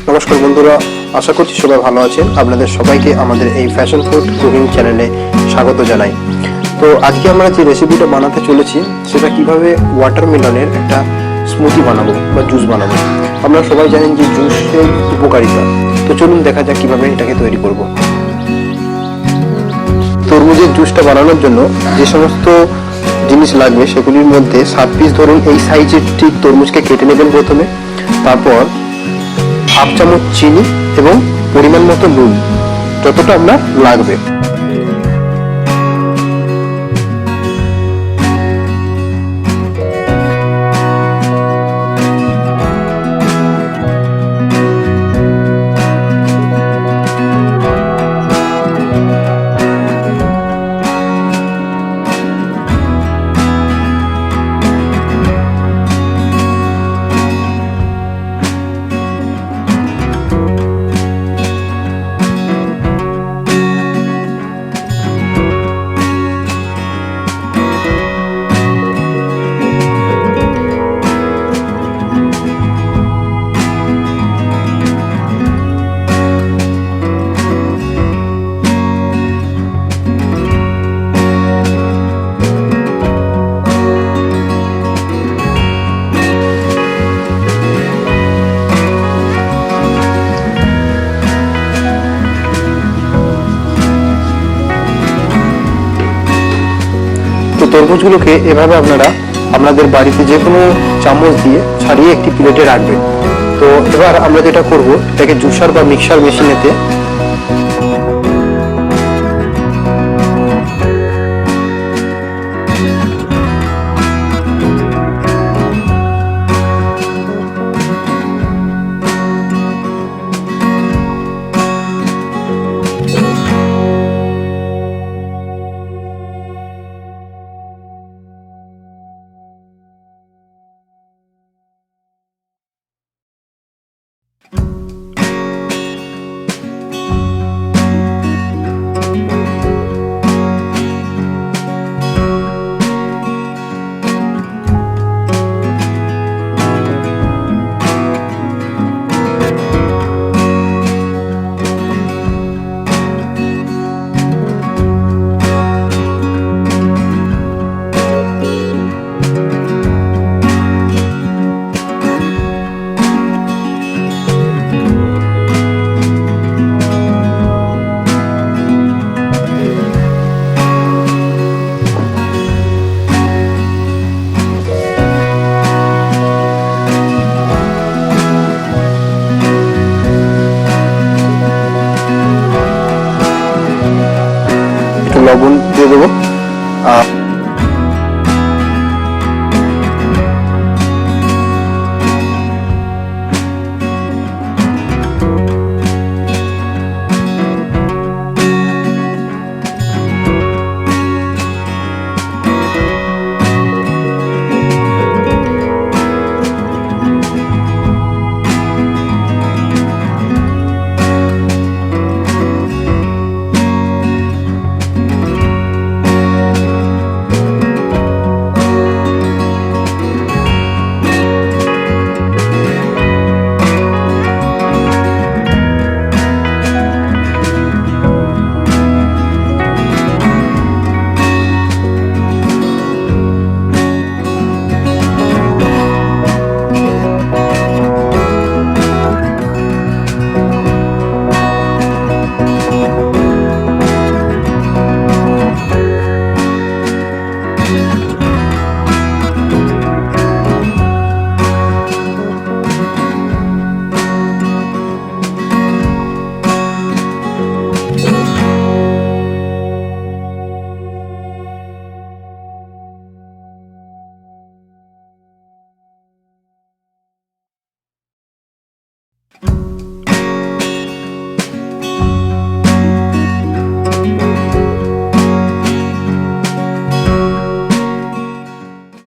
নমস্কার বন্ধুরা, আশা করছি সবাই ভালো আছেন। আপনাদের সবাইকে আমাদের এই ফ্যাশন ফুড কুকিং চ্যানেলে স্বাগত জানাই। তো আজকে আমরা যে রেসিপিটা বানাতে চলেছি সেটা কিভাবে ওয়াটারমেলনের একটা স্মুদি বানাবো বা জুস বানাবো। আমরা সবাই জানেন যে জুসের উপকারিতা। তো চলুন দেখা যাক কিভাবে এটাকে তৈরি করব। তরমুজের জুসটা বানানোর জন্য যে সমস্ত জিনিস লাগবে সেগুলির মধ্যে 7 পিস ধরুন এই সাইজের ঠিক তরমুজকে কেটে নেবেন প্রথমে। তারপর হাফ চামচ চিনি এবং পরিমাণ মতো নুন, যতটা আপনার লাগবে। তো তরমুজগুলোকে এভাবে আপনারা আপনাদের বাড়িতে যে কোনো চামচ দিয়ে ছাড়িয়ে একটি প্লেটে রাখবেন। তো এবার আমরা যেটা করব, এটাকে জুসার বা মিক্সার মেশিনেতে একটু লবণ দিয়ে দেবো। আর